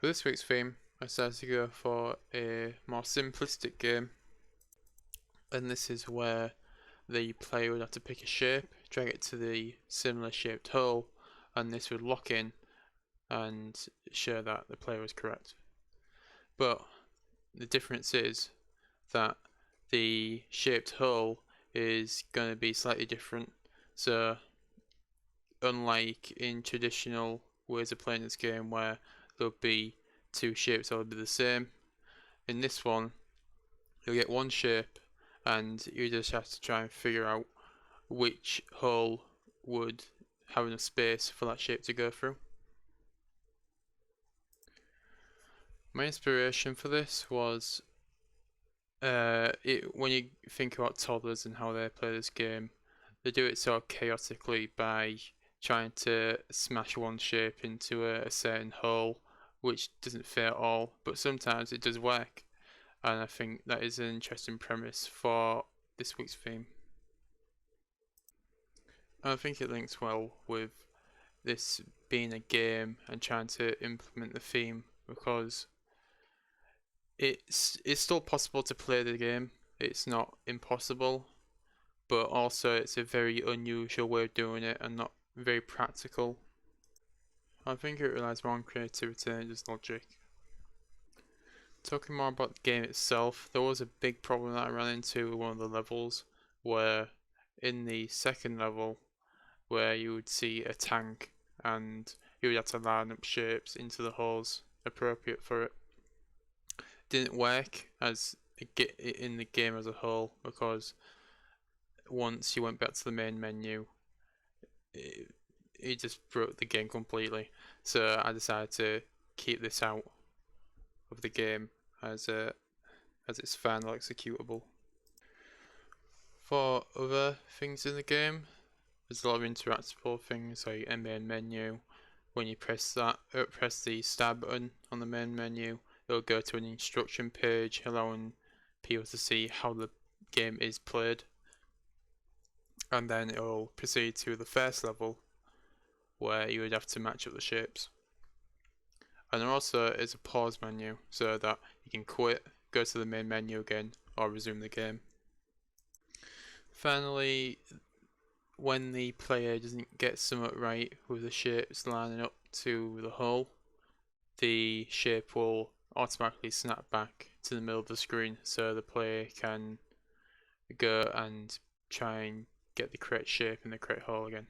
For this week's theme, I decided to go for a more simplistic game, and this is where the player would have to pick a shape, drag it to the similar shaped hole, and this would lock in and show that the player was correct. But the difference is that the shaped hole is going to be slightly different. So unlike in traditional ways of playing this game where there'll be two shapes that will be the same, in this one you'll get one shape and you just have to try and figure out which hole would have enough space for that shape to go through. My inspiration for this was when you think about toddlers and how they play this game, they do it sort of chaotically by trying to smash one shape into a certain hole, which doesn't fit at all, but sometimes it does work, and I think that is an interesting premise for this week's theme. I think it links well with this being a game and trying to implement the theme, because it's still possible to play the game. It's not impossible, but also it's a very unusual way of doing it and not very practical. I think it relies more on creativity than just logic. Talking more about the game itself, there was a big problem that I ran into with one of the levels, where in the second level, where you would see a tank and you would have to line up shapes into the holes appropriate for it. Didn't work as in the game as a whole, because once you went back to the main menu, it just broke the game completely. So I decided to keep this out of the game as its final executable. For other things in the game, there's a lot of interactable things like a main menu. When you press the start button on the main menu, it'll go to an instruction page allowing people to see how the game is played, and then it'll proceed to the first level where you would have to match up the shapes. And there also is a pause menu so that you can quit, go to the main menu again, or resume the game. Finally, when the player doesn't get somewhat right with the shapes lining up to the hole, the shape will automatically snap back to the middle of the screen, so the player can go and try and get the correct shape in the correct hole again.